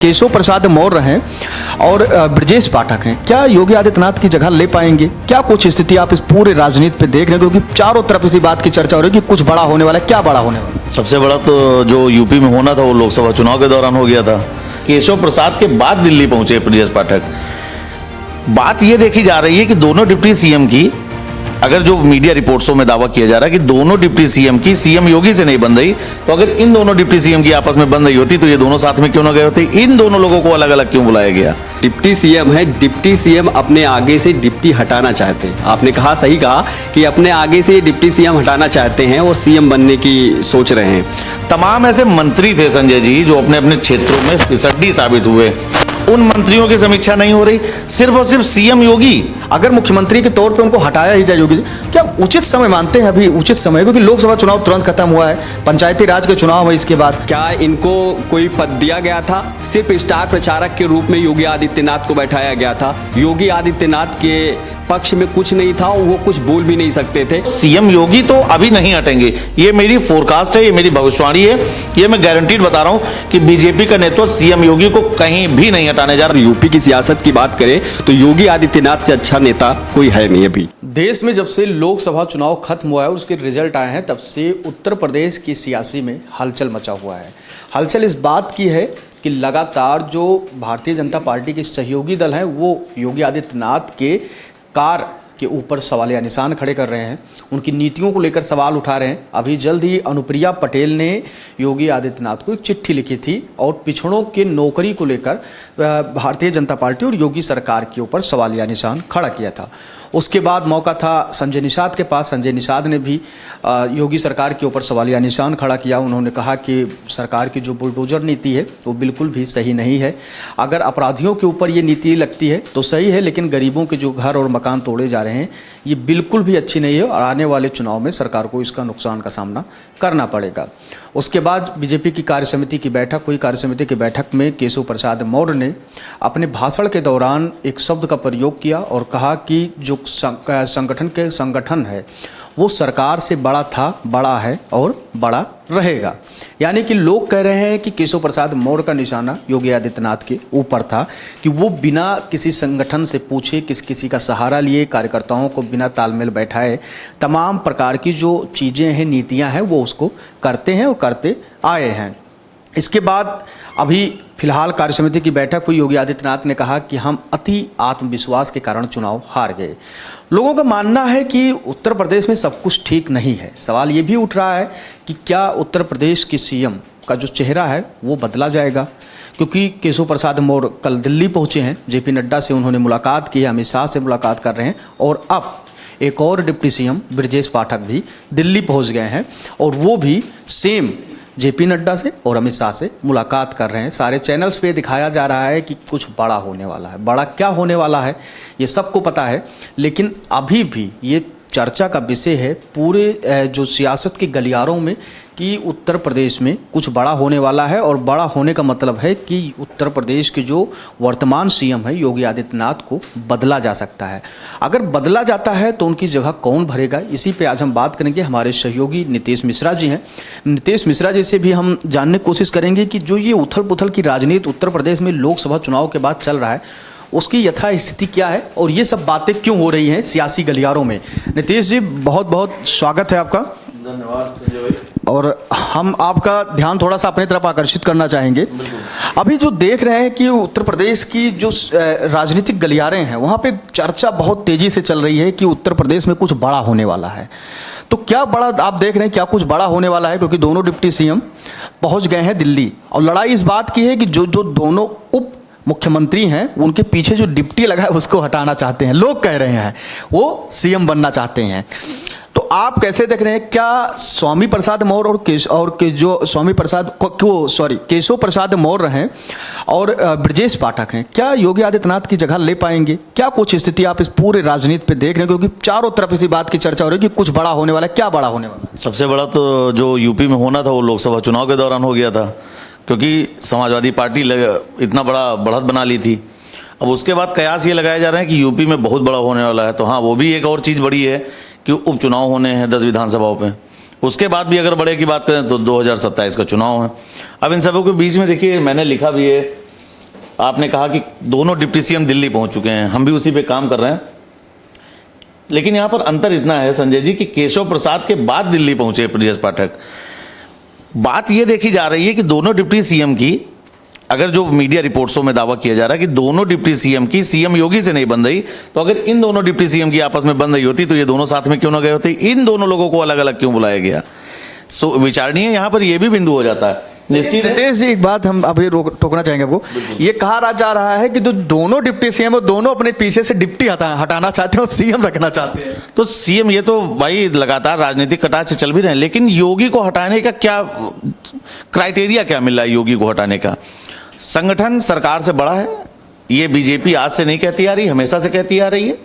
केशव प्रसाद मौर्य हैं और ब्रजेश पाठक हैं। क्या योगी आदित्यनाथ की जगह ले पाएंगे? क्या कुछ स्थिति आप इस पूरे राजनीति पे देख रहे हैं, क्योंकि चारों तरफ इसी बात की चर्चा हो रही है कि कुछ बड़ा होने वाला है। क्या बड़ा होने वाला है? सबसे बड़ा तो जो यूपी में होना था वो लोकसभा चुनाव के दौरान हो गया था। केशव प्रसाद के बाद दिल्ली पहुंचे ब्रजेश पाठक। बात ये देखी जा रही है कि दोनों डिप्टी सीएम की, अगर जो मीडिया रिपोर्ट्सों में दावा किया जा रहा है कि दोनों डिप्टी सीएम की सीएम योगी से नहीं बन रही, तो अगर इन दोनों डिप्टी सीएम की आपस में बन रही होती तो ये दोनों साथ में क्यों ना गए होते? इन दोनों लोगों को अलग अलग क्यों बुलाया गया? डिप्टी सीएम है, डिप्टी सीएम अपने आगे से डिप्टी हटाना चाहते हैं। आपने कहा, सही कहा कि अपने आगे से डिप्टी सीएम हटाना चाहते हैं और सीएम बनने की सोच रहे हैं। तमाम ऐसे मंत्री थे संजय जी जो अपने अपने क्षेत्रों में फिसड्डी साबित हुए, उन मंत्रियों की समीक्षा नहीं हो रही, सिर्फ और सिर्फ सीएम योगी। अगर मुख्यमंत्री के तौर पे उनको हटाया ही जाए योगी जी, क्या उचित समय मानते हैं अभी उचित समय? क्योंकि लोकसभा चुनाव तुरंत खत्म हुआ है, पंचायती राज के चुनाव है इसके बाद। क्या इनको कोई पद दिया गया था? सिर्फ स्टार प्रचारक के रूप में योगी आदित्यनाथ को बैठाया गया था। योगी आदित्यनाथ के पक्ष में कुछ नहीं था, वो कुछ बोल भी नहीं सकते थे। सीएम योगी तो अभी नहीं हटेंगे, ये मेरी फोरकास्ट है, ये मेरी भविष्यवाणी है, ये मैं गारंटीड बता रहा हूं कि बीजेपी का नेतृत्व सीएम योगी को कहीं भी नहीं हटाने जा रहा। यूपी की सियासत की बात करें तो योगी आदित्यनाथ से अच्छा नेता कोई है नहीं अभी। देश में जब से लोकसभा चुनाव खत्म हुआ है और उसके रिजल्ट आए हैं, तब से उत्तर प्रदेश की सियासी में हलचल मचा हुआ है। हलचल इस बात की है कि लगातार जो भारतीय जनता पार्टी के सहयोगी दल हैं वो योगी आदित्यनाथ के कार के ऊपर सवालिया निशान खड़े कर रहे हैं, उनकी नीतियों को लेकर सवाल उठा रहे हैं। अभी जल्द ही अनुप्रिया पटेल ने योगी आदित्यनाथ को एक चिट्ठी लिखी थी और पिछड़ों के नौकरी को लेकर भारतीय जनता पार्टी और योगी सरकार के ऊपर सवालिया निशान खड़ा किया था। उसके बाद मौका था संजय निषाद के पास। संजय निषाद ने भी योगी सरकार के ऊपर सवालिया निशान खड़ा किया। उन्होंने कहा कि सरकार की जो बुलडोजर नीति है वो बिल्कुल भी सही नहीं है। अगर अपराधियों के ऊपर ये नीति लगती है तो सही है, लेकिन गरीबों के जो घर और मकान तोड़े जा रहे हैं ये बिल्कुल भी अच्छी नहीं है और आने वाले चुनाव में सरकार को इसका नुकसान का सामना करना पड़ेगा। उसके बाद बीजेपी की कार्यसमिति की बैठक हुई। कार्यसमिति की बैठक में केशव प्रसाद मौर्य ने अपने भाषण के दौरान एक शब्द का प्रयोग किया और कहा कि जो संगठन है वो सरकार से बड़ा था, बड़ा है और बड़ा रहेगा। यानी कि लोग कह रहे हैं कि केशव प्रसाद मौर्य का निशाना योगी आदित्यनाथ के ऊपर था कि वो बिना किसी संगठन से पूछे, किसी का सहारा लिए, कार्यकर्ताओं को बिना तालमेल बैठाए तमाम प्रकार की जो चीज़ें हैं, नीतियां हैं, वो उसको करते हैं और करते आए हैं। इसके बाद अभी फिलहाल कार्यसमिति की बैठक हुई। योगी आदित्यनाथ ने कहा कि हम अति आत्मविश्वास के कारण चुनाव हार गए। लोगों का मानना है कि उत्तर प्रदेश में सब कुछ ठीक नहीं है। सवाल ये भी उठ रहा है कि क्या उत्तर प्रदेश की सीएम का जो चेहरा है वो बदला जाएगा, क्योंकि केशव प्रसाद मौर्य कल दिल्ली पहुंचे हैं। जेपी नड्डा से उन्होंने मुलाकात की है, अमित शाह से मुलाकात कर रहे हैं और अब एक और डिप्टी सीएम ब्रजेश पाठक भी दिल्ली पहुँच गए हैं और वो भी सेम जेपी नड्डा से और अमित शाह से मुलाकात कर रहे हैं। सारे चैनल्स पे दिखाया जा रहा है कि कुछ बड़ा होने वाला है। बड़ा क्या होने वाला है ये सबको पता है, लेकिन अभी भी ये चर्चा का विषय है पूरे जो सियासत के गलियारों में कि उत्तर प्रदेश में कुछ बड़ा होने वाला है। और बड़ा होने का मतलब है कि उत्तर प्रदेश के जो वर्तमान सीएम है योगी आदित्यनाथ को बदला जा सकता है। अगर बदला जाता है तो उनकी जगह कौन भरेगा, इसी पे आज हम बात करेंगे। हमारे सहयोगी नीतीश मिश्रा जी हैं। नीतीश मिश्रा जी से भी हम जानने की कोशिश करेंगे कि जो ये उथल पुथल की राजनीति उत्तर प्रदेश में लोकसभा चुनाव के बाद चल रहा है उसकी यथा स्थिति क्या है और ये सब बातें क्यों हो रही हैं सियासी गलियारों में। नीतीश जी, बहुत बहुत स्वागत है आपका। धन्यवाद संजय भाई। और हम आपका ध्यान थोड़ा सा अपनी तरफ आकर्षित करना चाहेंगे। अभी जो देख रहे हैं कि उत्तर प्रदेश की जो राजनीतिक गलियारें हैं वहाँ पे चर्चा बहुत तेज़ी से चल रही है कि उत्तर प्रदेश में कुछ बड़ा होने वाला है। तो क्या बड़ा आप देख रहे हैं, क्या कुछ बड़ा होने वाला है? क्योंकि दोनों डिप्टी सीएम पहुँच गए हैं दिल्ली और लड़ाई इस बात की है कि जो दोनों उप मुख्यमंत्री हैं उनके पीछे जो डिप्टी लगा है उसको हटाना चाहते हैं। लोग कह रहे हैं वो सीएम बनना चाहते हैं। तो आप कैसे देख रहे हैं? क्या स्वामी प्रसाद मौर्य और केशव प्रसाद मौर्य हैं और ब्रजेश पाठक हैं, क्या योगी आदित्यनाथ की जगह ले पाएंगे? क्या कुछ स्थिति आप इस पूरे राजनीति पे देख रहे हैं, क्योंकि चारों तरफ इसी बात की चर्चा हो रही है कि कुछ बड़ा होने वाला है? क्या बड़ा होने वाला है? सबसे बड़ा तो जो यूपी में होना था वो लोकसभा चुनाव के दौरान हो गया था, क्योंकि समाजवादी पार्टी इतना बड़ा बढ़त बना ली थी। अब उसके बाद कयास ये लगाए जा रहे हैं कि यूपी में बहुत बड़ा होने वाला है। तो हाँ, वो भी एक और चीज़ बड़ी है कि उपचुनाव होने हैं 10 विधानसभाओं पे। उसके बाद भी अगर बड़े की बात करें तो 2027 का चुनाव है। अब इन सबों के बीच में देखिए, मैंने लिखा भी है आपने कहा कि दोनों डिप्टी सीएम दिल्ली पहुंच चुके हैं, हम भी उसी पे काम कर रहे हैं। लेकिन यहाँ पर अंतर इतना है संजय जी कि केशव प्रसाद के बाद दिल्ली पहुंचे ब्रजेश पाठक। बात यह देखी जा रही है कि दोनों डिप्टी सीएम की, अगर जो मीडिया रिपोर्ट्सों में दावा किया जा रहा है कि दोनों डिप्टी सीएम की सीएम योगी से नहीं बन रही, तो अगर इन दोनों डिप्टी सीएम की आपस में बन रही होती तो ये दोनों साथ में क्यों ना गए होते? इन दोनों लोगों को अलग अलग क्यों बुलाया गया? सो विचारणीय यहाँ पर यह भी बिंदु हो जाता है। निश्चित नितेश जी, एक बात हम अभी टोकना चाहेंगे आपको। ये कहा जा रहा है कि जो दोनों डिप्टी सीएम है दोनों अपने पीछे से डिप्टी हटाना चाहते हैं और सीएम रखना चाहते हैं। तो सीएम ये तो भाई लगातार राजनीतिक कटार से चल भी रहे हैं, लेकिन योगी को हटाने का क्या क्राइटेरिया क्या मिल रहा है? योगी को हटाने का संगठन सरकार से बड़ा है, ये बीजेपी आज से नहीं कहती आ रही, हमेशा से कहती आ रही है।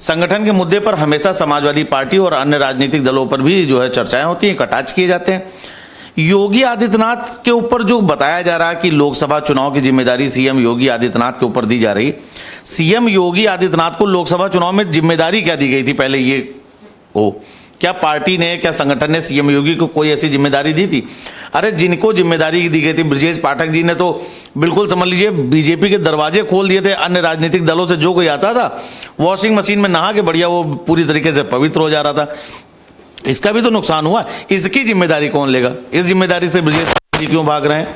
संगठन के मुद्दे पर हमेशा समाजवादी पार्टी और अन्य राजनीतिक दलों पर भी जो है चर्चाएं होती हैं, कटाक्ष किए जाते हैं। योगी आदित्यनाथ के ऊपर जो बताया जा रहा है कि लोकसभा चुनाव की जिम्मेदारी सीएम योगी आदित्यनाथ के ऊपर दी जा रही, सीएम योगी आदित्यनाथ को लोकसभा चुनाव में जिम्मेदारी क्या दी गई थी? पहले ये क्या पार्टी ने, क्या संगठन ने सीएम योगी को कोई ऐसी जिम्मेदारी दी थी? अरे जिनको जिम्मेदारी दी गई थी, ब्रजेश पाठक जी ने तो बिल्कुल समझ लीजिए बीजेपी के दरवाजे खोल दिए थे। अन्य राजनीतिक दलों से जो कोई आता था वॉशिंग मशीन में नहा के बढ़िया वो पूरी तरीके से पवित्र हो जा रहा था। इसका भी तो नुकसान हुआ। इसकी जिम्मेदारी कौन लेगा? इस जिम्मेदारी से ब्रजेश पाठक जी क्यों भाग रहे हैं?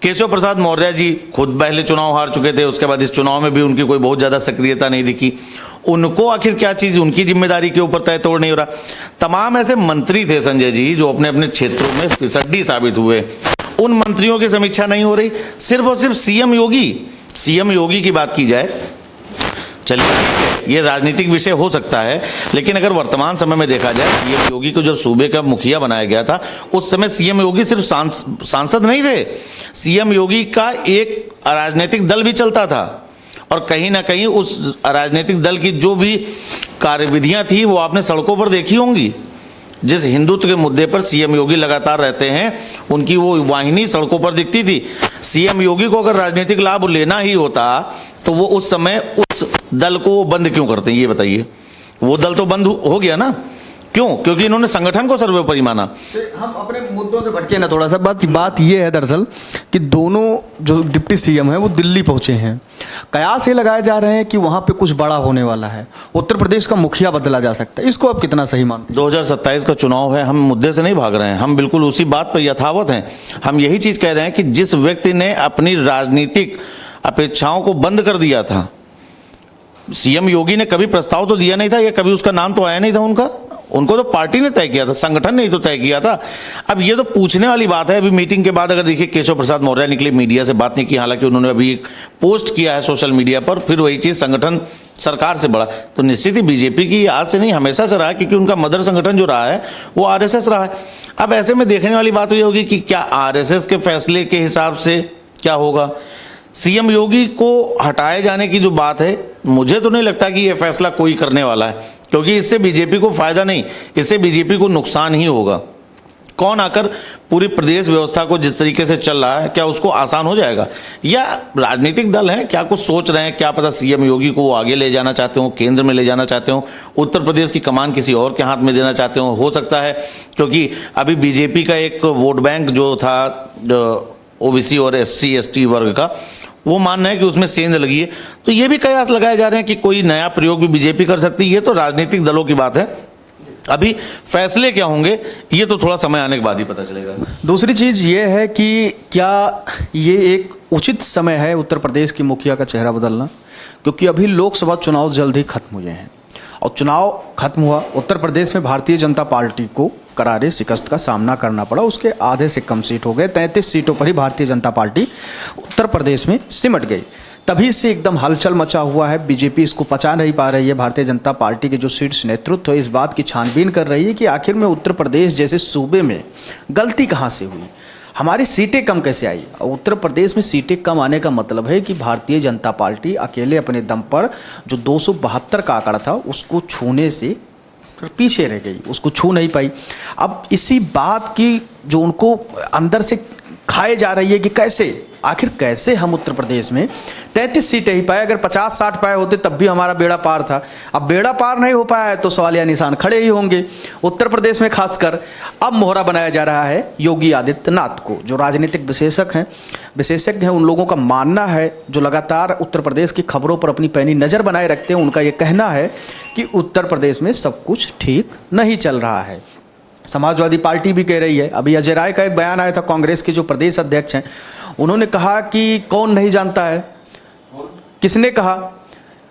केशव प्रसाद मौर्य जी खुद पहले चुनाव हार चुके थे, उसके बाद इस चुनाव में भी उनकी कोई बहुत ज्यादा सक्रियता नहीं दिखी। उनको आखिर क्या चीज उनकी जिम्मेदारी के ऊपर तय तोड़ नहीं हो रहा? तमाम ऐसे मंत्री थे संजय जी जो अपने अपने क्षेत्रों में फिसड्डी साबित हुए, उन मंत्रियों की समीक्षा नहीं हो रही। सिर्फ और सिर्फ सीएम योगी की बात की जाए, चलिए ठीक है, ये राजनीतिक विषय हो सकता है, लेकिन अगर वर्तमान समय में देखा जाए, सीएम योगी को जब सूबे का मुखिया बनाया गया था उस समय सीएम योगी सिर्फ सांसद नहीं थे, सीएम योगी का एक राजनीतिक दल भी चलता था। और कहीं ना कहीं उस राजनीतिक दल की जो भी कार्यविधियां थी वो आपने सड़कों पर देखी होंगी। जिस हिंदुत्व के मुद्दे पर सीएम योगी लगातार रहते हैं, उनकी वो वाहिनी सड़कों पर दिखती थी। सीएम योगी को अगर राजनीतिक लाभ लेना ही होता तो वो उस समय उस दल को बंद क्यों करते हैं? ये बताइए। वो दल तो बंद हो गया ना, क्यों? क्योंकि इन्होंने संगठन को सर्वोपरि माना। हम अपने मुद्दों से भटके ना थोड़ा सा। बात ये है दरअसल कि दोनों जो डिप्टी सीएम हैं वो दिल्ली पहुंचे हैं। कयास ये लगाए जा रहे हैं कि वहां पे कुछ बड़ा होने वाला है, उत्तर प्रदेश का मुखिया बदला जा सकता है। इसको आप कितना सही मानते हैं? 2027 का चुनाव है, हम मुद्दे से नहीं भाग रहे हैं, हम बिल्कुल उसी बात पर यथावत हैं। हम यही चीज कह रहे हैं कि जिस व्यक्ति ने अपनी राजनीतिक अपेक्षाओं को बंद कर दिया था, सीएम योगी ने कभी प्रस्ताव तो दिया नहीं था, या कभी उसका नाम तो आया नहीं था उनको तो पार्टी ने तय किया था, संगठन ने ही तो तय किया था। अब ये तो पूछने वाली बात है। अभी मीटिंग के बाद अगर देखिए केशव प्रसाद मौर्य निकले, मीडिया से बात नहीं की, हालांकि उन्होंने अभी एक पोस्ट किया है सोशल मीडिया पर, फिर वही चीज संगठन सरकार से बड़ा। तो निश्चित ही बीजेपी की आज से नहीं हमेशा से रहा है, क्योंकि उनका मदर संगठन जो रहा है वो आरएसएस रहा है। अब ऐसे में देखने वाली बात ये होगी कि क्या आरएसएस के फैसले के हिसाब से क्या होगा? सीएम योगी को हटाए जाने की जो बात है, मुझे तो नहीं लगता कि ये फैसला कोई करने वाला है, क्योंकि इससे बीजेपी को फायदा नहीं, इससे बीजेपी को नुकसान ही होगा। कौन आकर पूरी प्रदेश व्यवस्था को जिस तरीके से चल रहा है, क्या उसको आसान हो जाएगा? या राजनीतिक दल हैं, क्या कुछ सोच रहे हैं, क्या पता सीएम योगी को आगे ले जाना चाहते हो, केंद्र में ले जाना चाहते हो, उत्तर प्रदेश की कमान किसी और के हाथ में देना चाहते हो सकता है। क्योंकि अभी बीजेपी का एक वोट बैंक जो था ओबीसी और एससी एसटी वर्ग का, वो मानना है कि उसमें सेंध लगी है। तो ये भी कयास लगाए जा रहे हैं कि कोई नया प्रयोग भी बीजेपी कर सकती है। ये तो राजनीतिक दलों की बात है। अभी फैसले क्या होंगे ये तो थोड़ा समय आने के बाद ही पता चलेगा। दूसरी चीज़ ये है कि क्या ये एक उचित समय है उत्तर प्रदेश की मुखिया का चेहरा बदलना? क्योंकि अभी लोकसभा चुनाव जल्द ही खत्म हुए हैं और चुनाव खत्म हुआ, उत्तर प्रदेश में भारतीय जनता पार्टी को करारे शिकस्त का सामना करना पड़ा। उसके आधे से कम सीट हो गए, 33 सीटों पर ही भारतीय जनता पार्टी उत्तर प्रदेश में सिमट गई। तभी से एकदम हलचल मचा हुआ है। बीजेपी इसको पचा नहीं पा रही है। भारतीय जनता पार्टी के जो शीर्ष नेतृत्व है इस बात की छानबीन कर रही है कि आखिर में उत्तर प्रदेश जैसे सूबे में गलती कहाँ से हुई, हमारी सीटें कम कैसे आई। उत्तर प्रदेश में सीटें कम आने का मतलब है कि भारतीय जनता पार्टी अकेले अपने दम पर जो 272 का आंकड़ा था उसको छूने से पीछे रह गई, उसको छू नहीं पाई। अब इसी बात की जो उनको अंदर से खाए जा रही है कि कैसे आखिर कैसे हम उत्तर प्रदेश में 33 सीटें ही पाए, अगर 50-60 पाए होते तब भी हमारा बेड़ा पार था। अब बेड़ा पार नहीं हो पाया है तो सवालिया निशान खड़े ही होंगे। उत्तर प्रदेश में खासकर अब मोहरा बनाया जा रहा है योगी आदित्यनाथ को। जो राजनीतिक विशेषज्ञ हैं उन लोगों का मानना है, जो लगातार उत्तर प्रदेश की खबरों पर अपनी पैनी नज़र बनाए रखते हैं, उनका ये कहना है कि उत्तर प्रदेश में सब कुछ ठीक नहीं चल रहा है। समाजवादी पार्टी भी कह रही है। अभी अजय राय का एक बयान आया था, कांग्रेस के जो प्रदेश अध्यक्ष हैं, उन्होंने कहा कि कौन नहीं जानता है, किसने कहा,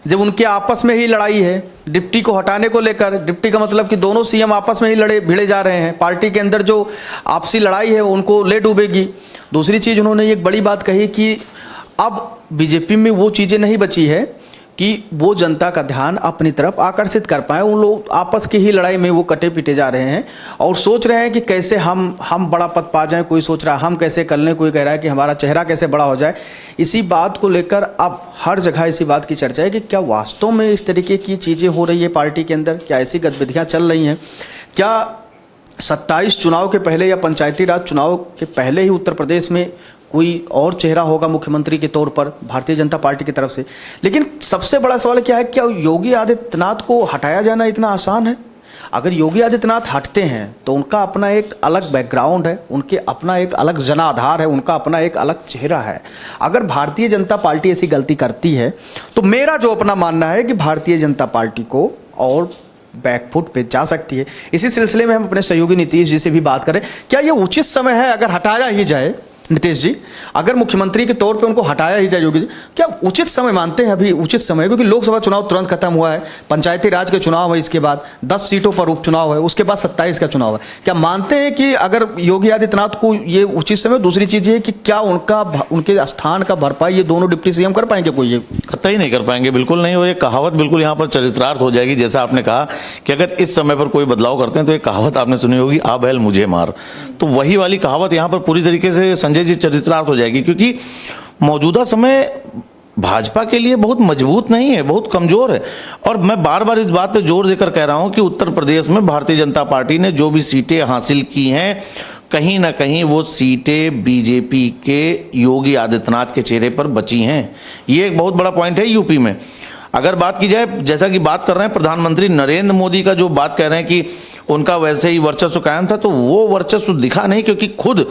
जब उनके आपस में ही लड़ाई है डिप्टी को हटाने को लेकर। डिप्टी का मतलब कि दोनों सीएम आपस में ही भिड़े जा रहे हैं। पार्टी के अंदर जो आपसी लड़ाई है उनको ले डूबेगी। दूसरी चीज़ उन्होंने एक बड़ी बात कही कि अब बीजेपी में वो चीज़ें नहीं बची है कि वो जनता का ध्यान अपनी तरफ आकर्षित कर पाए। उन लोग आपस की ही लड़ाई में वो कटे पिटे जा रहे हैं और सोच रहे हैं कि कैसे हम बड़ा पद पा जाएं। कोई सोच रहा है हम कैसे कर लें, कोई कह रहा है कि हमारा चेहरा कैसे बड़ा हो जाए। इसी बात को लेकर अब हर जगह इसी बात की चर्चा है कि क्या वास्तव में इस तरीके की चीज़ें हो रही है पार्टी के अंदर, क्या ऐसी गतिविधियाँ चल रही हैं, क्या 27 चुनाव के पहले या पंचायती राज चुनाव के पहले ही उत्तर प्रदेश में कोई और चेहरा होगा मुख्यमंत्री के तौर पर भारतीय जनता पार्टी की तरफ से। लेकिन सबसे बड़ा सवाल क्या है, क्या योगी आदित्यनाथ को हटाया जाना इतना आसान है? अगर योगी आदित्यनाथ हटते हैं तो उनका अपना एक अलग बैकग्राउंड है, उनके अपना एक अलग जनाधार है, उनका अपना एक अलग चेहरा है। अगर भारतीय जनता पार्टी ऐसी गलती करती है तो मेरा जो अपना मानना है कि भारतीय जनता पार्टी को और बैकफुट पे जा सकती है। इसी सिलसिले में हम अपने सहयोगी नीतीश जी से भी बात करें, क्या ये उचित समय है अगर हटाया ही जाए? नीतीश जी, अगर मुख्यमंत्री के तौर पे उनको हटाया ही जाए योगी जी, क्या उचित समय मानते हैं अभी उचित समय? क्योंकि लोकसभा चुनाव तुरंत खत्म हुआ है, पंचायती राज के चुनाव है, इसके बाद 10 सीटों पर उपचुनाव है, उसके बाद 27 का चुनाव है। क्या मानते हैं कि अगर योगी आदित्यनाथ को ये उचित समय? दूसरी चीज़ ये कि क्या उनके स्थान का भरपाई ये दोनों डिप्टी सीएम कर पाएंगे? कोई ये कतई नहीं कर पाएंगे, बिल्कुल नहीं। और ये कहावत बिल्कुल यहाँ पर चरित्रार्थ हो जाएगी। जैसा आपने कहा कि अगर इस समय पर कोई बदलाव करते हैं तो ये कहावत आपने सुनी होगी, आ बैल मुझे मार। तो वही वाली कहावत यहाँ पर पूरी तरीके से संजय जी चरित्रार्थ हो जाएगी, क्योंकि मौजूदा समय भाजपा के लिए बहुत मजबूत नहीं है, बहुत कमजोर है। और मैं बार बार इस बात पे जोर देकर कह रहा हूं कि उत्तर प्रदेश में भारतीय जनता पार्टी ने जो भी सीटें हासिल की हैं, कहीं ना कहीं वो सीटें बीजेपी के योगी आदित्यनाथ के चेहरे पर बची हैं। ये एक बहुत बड़ा पॉइंट है यूपी में। अगर बात की जाए, जैसा कि बात कर रहे हैं प्रधानमंत्री नरेंद्र मोदी का, जो बात कह रहे हैं कि उनका वैसे ही वर्चस्व कायम था, तो वो वर्चस्व दिखा नहीं, क्योंकि खुद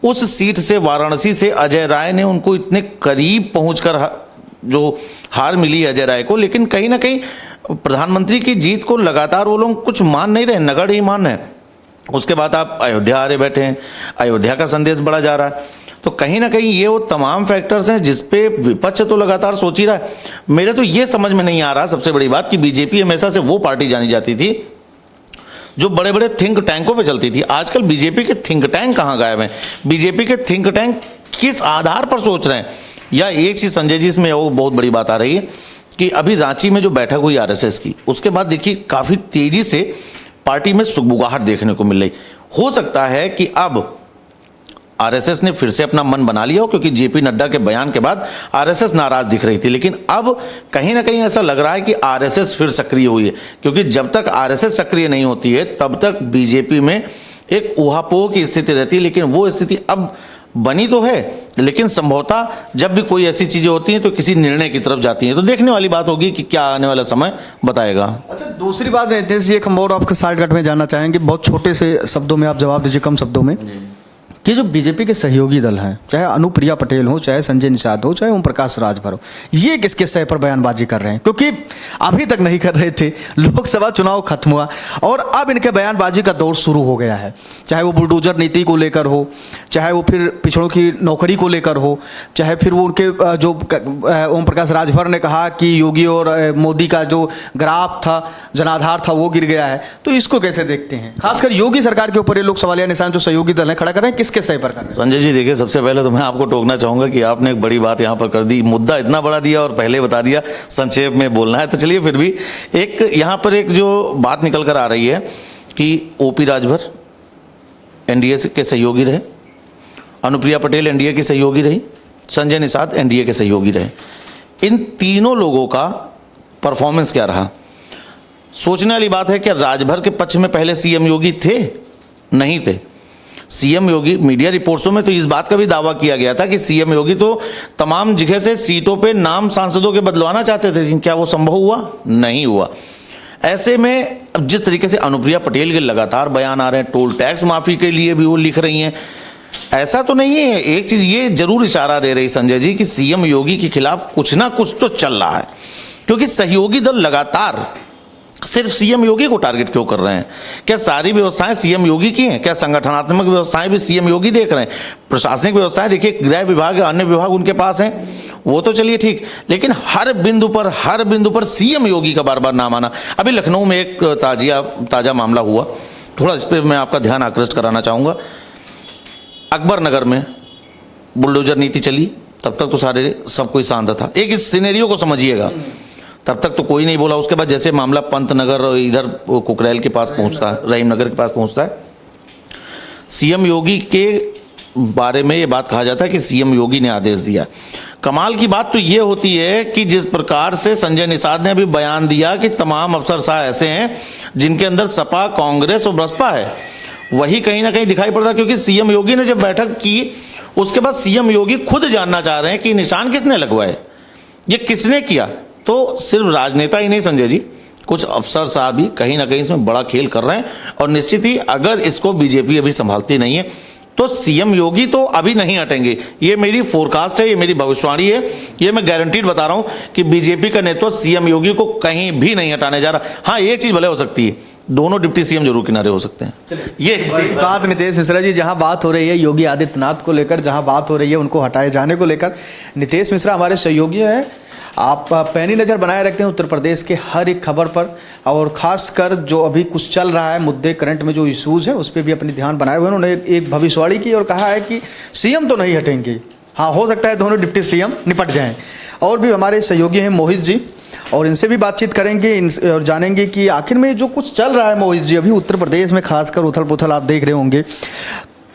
उस सीट से, वाराणसी से अजय राय ने उनको इतने करीब पहुंचकर जो हार मिली अजय राय को, लेकिन कहीं ना कहीं प्रधानमंत्री की जीत को लगातार वो लोग कुछ मान नहीं रहे, नगण्य ही मान रहे हैं। उसके बाद आप अयोध्या आ रहे बैठे हैं, अयोध्या का संदेश बढ़ा जा रहा है। तो कहीं ना कहीं ये वो तमाम फैक्टर्स हैं जिसपे विपक्ष तो लगातार सोच ही रहा है। मेरे तो ये समझ में नहीं आ रहा सबसे बड़ी बात कि बीजेपी हमेशा से वो पार्टी जानी जाती थी जो बड़े बड़े थिंक टैंकों पे चलती थी। आजकल बीजेपी के थिंक टैंक कहाँ गायब हैं? बीजेपी के थिंक टैंक किस आधार पर सोच रहे हैं? या एक चीज़ संजय जी इसमें वो बहुत बड़ी बात आ रही है कि अभी रांची में जो बैठक हुई आरएसएस की, उसके बाद देखिए काफ़ी तेज़ी से पार्टी में सुगबुगाहट देखने को मिल रही। हो सकता है कि अब आरएसएस ने फिर से अपना मन बना लिया हो, क्योंकि जेपी नड्डा के बयान के बाद आरएसएस नाराज दिख रही थी, लेकिन अब कहीं ना कहीं ऐसा लग रहा है कि आरएसएस फिर सक्रिय हुई है। क्योंकि जब तक आरएसएस सक्रिय नहीं होती है तब तक बीजेपी में एक ऊहापोह की स्थिति रहती है, लेकिन वो स्थिति अब बनी तो है, लेकिन संभवतः जब भी कोई ऐसी चीजें होती हैं तो किसी निर्णय की तरफ जाती हैं। तो देखने वाली बात होगी कि क्या आने वाला समय बताएगा। अच्छा, दूसरी बात नीतीश जी, एक हम और आपके साइड कट में जानना चाहेंगे, बहुत छोटे से शब्दों में आप जवाब दीजिए, कम शब्दों में, कि जो बीजेपी के सहयोगी दल हैं, चाहे अनुप्रिया पटेल हो, चाहे संजय निषाद हो, चाहे ओम प्रकाश राजभर हो, ये किसके सह पर बयानबाजी कर रहे हैं? क्योंकि अभी तक नहीं कर रहे थे, लोकसभा चुनाव खत्म हुआ और अब इनके बयानबाजी का दौर शुरू हो गया है। चाहे वो बुलडोजर नीति को लेकर हो, चाहे वो फिर पिछड़ों की नौकरी को लेकर हो, चाहे फिर वो उनके जो ओम प्रकाश राजभर ने कहा कि योगी और मोदी का जो ग्राफ था, जनाधार था, वो गिर गया है। तो इसको कैसे देखते हैं? खासकर योगी सरकार के ऊपर ये लोग सवालिया निशान जो सहयोगी दल है खड़ा कर रहे हैं, किसके सही पर? संजय जी देखिए, सबसे पहले तो मैं आपको टोकना चाहूंगा कि आपने एक बड़ी बात यहां पर कर दी, मुद्दा इतना बड़ा दिया और पहले बता दिया संक्षेप में बोलना है। तो चलिए, फिर भी एक यहां पर एक जो बात निकल कर आ रही है कि ओपी राजभर एनडीए के सहयोगी रहे, अनुप्रिया पटेल एनडीए की सहयोगी रही, संजय निषाद एनडीए के सहयोगी रहे। इन तीनों लोगों का परफॉर्मेंस क्या रहा? सोचने वाली बात है, क्या राजभर के पक्ष में पहले सीएम योगी थे? नहीं थे। सीएम योगी, मीडिया रिपोर्ट्सों में तो इस बात का भी दावा किया गया था कि सीएम योगी तो तमाम जगह से सीटों पे नाम सांसदों के बदलवाना चाहते थे, लेकिन क्या वो संभव हुआ? नहीं हुआ। ऐसे में अब जिस तरीके से अनुप्रिया पटेल के लगातार बयान आ रहे हैं, टोल टैक्स माफी के लिए भी वो लिख रही हैं, ऐसा तो नहीं है। एक चीज ये जरूर इशारा दे रही संजय जी कि सीएम योगी के खिलाफ कुछ ना कुछ तो चल रहा है, क्योंकि सहयोगी दल लगातार सिर्फ सीएम योगी को टारगेट क्यों कर रहे हैं? क्या सारी व्यवस्थाएं सीएम योगी की हैं? क्या संगठनात्मक व्यवस्थाएं भी सीएम योगी देख रहे हैं? प्रशासनिक व्यवस्थाएं देखिए, गृह विभाग, अन्य विभाग उनके पास हैं, वो तो चलिए ठीक, लेकिन हर बिंदु पर सीएम योगी का बार बार नाम आना। अभी लखनऊ में एक ताजा मामला हुआ, थोड़ा इस पर मैं आपका ध्यान आकृष्ट कराना चाहूँगा। अकबर नगर में बुलडोजर नीति चली, तब तक तो सब कोई शांत था। एक इस सिनेरियो को समझिएगा, तब तक तो कोई नहीं बोला। उसके बाद जैसे मामला पंत नगर और इधर कुकरेल के पास पहुंचता है, रहीम नगर के पास पहुंचता है, सीएम योगी के बारे में ये बात कहा जाता है कि सीएम योगी ने आदेश दिया। कमाल की बात तो ये होती है कि जिस प्रकार से संजय निषाद ने अभी बयान दिया कि तमाम अफसरशाह ऐसे हैं जिनके अंदर सपा, कांग्रेस और बसपा है, वही कहीं ना कहीं दिखाई पड़ता, क्योंकि सीएम योगी ने जब बैठक की उसके बाद सीएम योगी खुद जानना चाह रहे हैं कि निशान किसने लगवाए, ये किसने किया। तो सिर्फ राजनेता ही नहीं संजय जी, कुछ अफसर साहब भी कहीं ना कहीं इसमें बड़ा खेल कर रहे हैं, और निश्चित ही अगर इसको बीजेपी अभी संभालती नहीं है तो सीएम योगी तो अभी नहीं हटेंगे। ये मेरी फोरकास्ट है, ये मेरी भविष्यवाणी है, ये मैं गारंटीड बता रहा हूं कि बीजेपी का नेतृत्व सीएम योगी को कहीं भी नहीं हटाने जा रहा। हाँ, एक चीज भले हो सकती है, दोनों डिप्टी सीएम जरूर किनारे हो सकते हैं। ये बात नितेश मिश्रा जी, जहां बात हो रही है योगी आदित्यनाथ को लेकर, जहां बात हो रही है उनको हटाए जाने को लेकर, नितेश मिश्रा हमारे सहयोगी हैं, आप पैनी नज़र बनाए रखते हैं उत्तर प्रदेश के हर एक खबर पर, और ख़ासकर जो अभी कुछ चल रहा है मुद्दे, करंट में जो इश्यूज़ है उस पर भी अपनी ध्यान बनाए हुए हैं। उन्होंने एक भविष्यवाणी की और कहा है कि सीएम तो नहीं हटेंगे, हाँ हो सकता है दोनों डिप्टी सीएम निपट जाएं। और भी हमारे सहयोगी हैं मोहित जी, और इनसे भी बातचीत करेंगे और जानेंगे कि आखिर में जो कुछ चल रहा है मोहित जी अभी उत्तर प्रदेश में, खासकर उथल पुथल आप देख रहे होंगे।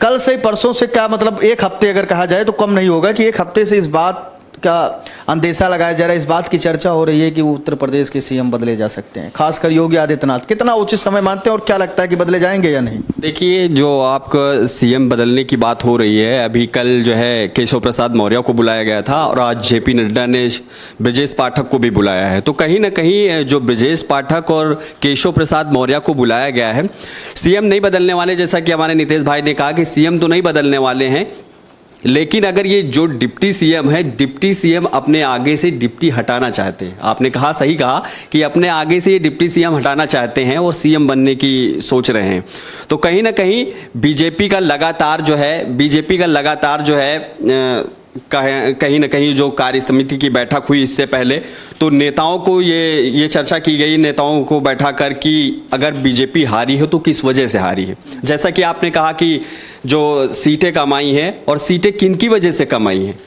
कल से परसों से, क्या मतलब एक हफ्ते अगर कहा जाए तो कम नहीं होगा कि एक हफ्ते से इस बात का अंदेशा लगाया जा रहा है, इस बात की चर्चा हो रही है कि उत्तर प्रदेश के सीएम बदले जा सकते हैं, खासकर योगी आदित्यनाथ। कितना उचित समय मानते हैं और क्या लगता है कि बदले जाएंगे या नहीं? देखिए, जो आपका सीएम बदलने की बात हो रही है, अभी कल जो है केशव प्रसाद मौर्य को बुलाया गया था और आज जेपी नड्डा ने ब्रजेश पाठक को भी बुलाया है। तो कहीं ना कहीं जो ब्रजेश पाठक और केशव प्रसाद मौर्य को बुलाया गया है, सीएम नहीं बदलने वाले, जैसा कि हमारे नितेश भाई ने कहा कि सीएम तो नहीं बदलने वाले हैं, लेकिन अगर ये जो डिप्टी सीएम है, डिप्टी सीएम अपने आगे से डिप्टी हटाना चाहते हैं। आपने कहा, सही कहा कि अपने आगे से ये डिप्टी सीएम हटाना चाहते हैं और सीएम बनने की सोच रहे हैं। तो कहीं ना कहीं बीजेपी का लगातार जो है कहीं ना कहीं जो कार्य समिति की बैठक हुई इससे पहले, तो नेताओं को ये चर्चा की गई, नेताओं को बैठा कर कि अगर बीजेपी हारी है तो किस वजह से हारी है। जैसा कि आपने कहा कि जो सीटें कम आई हैं, और सीटें किन की वजह से कम आई हैं,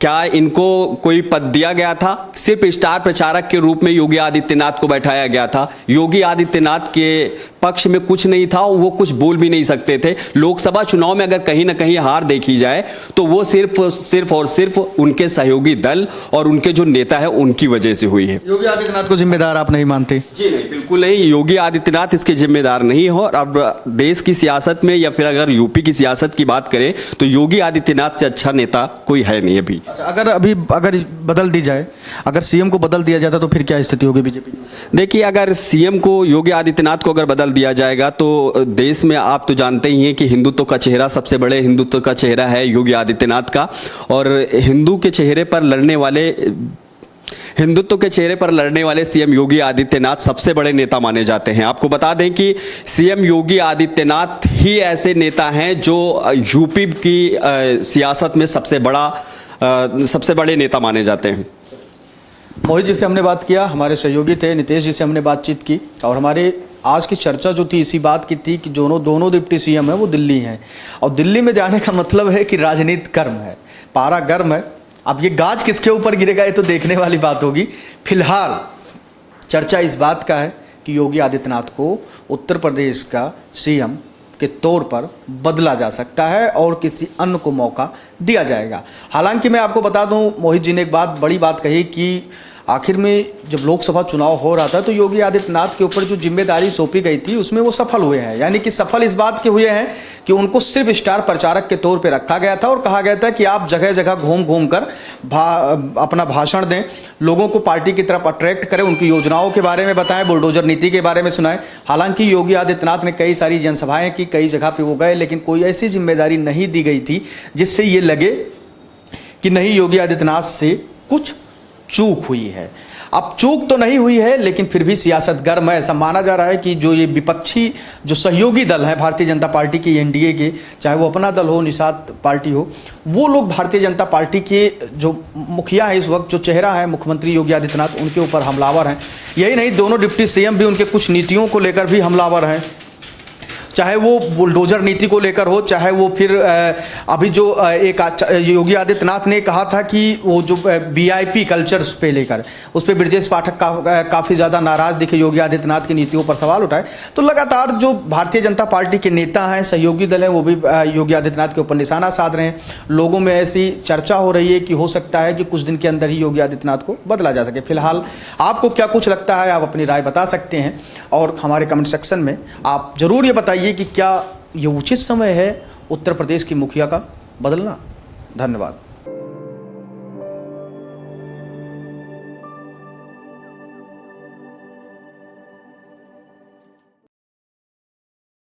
क्या इनको कोई पद दिया गया था? सिर्फ स्टार प्रचारक के रूप में योगी आदित्यनाथ को बैठाया गया था। योगी आदित्यनाथ के पक्ष में कुछ नहीं था, वो कुछ बोल भी नहीं सकते थे। लोकसभा चुनाव में अगर कहीं ना कहीं हार देखी जाए तो वो सिर्फ उनके सहयोगी दल और उनके जो नेता है उनकी वजह से हुई है। योगी आदित्यनाथ को जिम्मेदार आप नहीं मानते? जी नहीं, बिल्कुल नहीं, योगी आदित्यनाथ इसके जिम्मेदार नहीं हो। और अब देश की सियासत में, या फिर अगर यूपी की सियासत की बात करें, तो योगी आदित्यनाथ से अच्छा नेता कोई है नहीं अभी। अच्छा, अगर बदल दी जाए, अगर सीएम को बदल दिया जाता तो फिर क्या स्थिति होगी बीजेपी की? देखिए, अगर सीएम को, योगी आदित्यनाथ को अगर बदल दिया जाएगा तो देश में आप तो जानते ही हैं कि हिंदुत्व का चेहरा, सबसे बड़े हिंदुत्व का चेहरा है योगी आदित्यनाथ का, और हिंदुत्व के चेहरे पर लड़ने वाले सीएम योगी आदित्यनाथ सबसे बड़े नेता माने जाते हैं। आपको बता दें कि सीएम योगी आदित्यनाथ ही ऐसे नेता हैं जो यूपी की सियासत में सबसे बड़े नेता माने जाते हैं। मोहित जी से हमने बात किया, हमारे सहयोगी थे, नितेश जी से हमने बातचीत की, और हमारे आज की चर्चा जो थी इसी बात की थी कि दोनों डिप्टी सीएम है वो दिल्ली हैं, और दिल्ली में जाने का मतलब है कि राजनीति गर्म है, पारा गर्म है। अब ये गाज किसके ऊपर गिरेगा ये तो देखने वाली बात होगी। फिलहाल चर्चा इस बात का है कि योगी आदित्यनाथ को उत्तर प्रदेश का सीएम के तौर पर बदला जा सकता है और किसी अन्य को मौका दिया जाएगा। हालांकि मैं आपको बता दूं, मोहित जी ने एक बड़ी बात कही कि आखिर में जब लोकसभा चुनाव हो रहा था तो योगी आदित्यनाथ के ऊपर जो जिम्मेदारी सौंपी गई थी उसमें वो सफल हुए हैं। यानी कि सफल इस बात के हुए हैं कि उनको सिर्फ स्टार प्रचारक के तौर पे रखा गया था और कहा गया था कि आप जगह जगह घूम घूम कर अपना भाषण दें, लोगों को पार्टी की तरफ अट्रैक्ट करें, उनकी योजनाओं के बारे में बताएं, बुलडोजर नीति के बारे में सुनाएं। हालांकि योगी आदित्यनाथ ने कई सारी जनसभाएं की, कई जगह पे वो गए, लेकिन कोई ऐसी जिम्मेदारी नहीं दी गई थी जिससे ये लगे कि नहीं योगी आदित्यनाथ से कुछ चूक हुई है। अब चूक तो नहीं हुई है, लेकिन फिर भी सियासत गर्म है। ऐसा माना जा रहा है कि जो ये विपक्षी जो सहयोगी दल है भारतीय जनता पार्टी के, एनडीए के, चाहे वो अपना दल हो, निषाद पार्टी हो, वो लोग भारतीय जनता पार्टी के जो मुखिया है इस वक्त, जो चेहरा है मुख्यमंत्री योगी आदित्यनाथ, उनके ऊपर हमलावर हैं। यही नहीं, दोनों डिप्टी सीएम भी उनके कुछ नीतियों को लेकर भी हमलावर हैं, चाहे वो बुलडोजर नीति को लेकर हो, चाहे वो फिर अभी जो एक योगी आदित्यनाथ ने कहा था कि वो जो वीआईपी कल्चर पे लेकर, उस पर ब्रजेश पाठक काफ़ी ज़्यादा नाराज़ दिखे, योगी आदित्यनाथ की नीतियों पर सवाल उठाए। तो लगातार जो भारतीय जनता पार्टी के नेता हैं, सहयोगी दल हैं, वो भी योगी आदित्यनाथ के ऊपर निशाना साध रहे हैं। लोगों में ऐसी चर्चा हो रही है कि हो सकता है कि कुछ दिन के अंदर ही योगी आदित्यनाथ को बदला जा सके। फिलहाल आपको क्या कुछ लगता है, आप अपनी राय बता सकते हैं और हमारे कमेंट सेक्शन में आप ज़रूर ये बताइए कि क्या ये उचित समय है उत्तर प्रदेश की मुखिया का बदलना। धन्यवाद।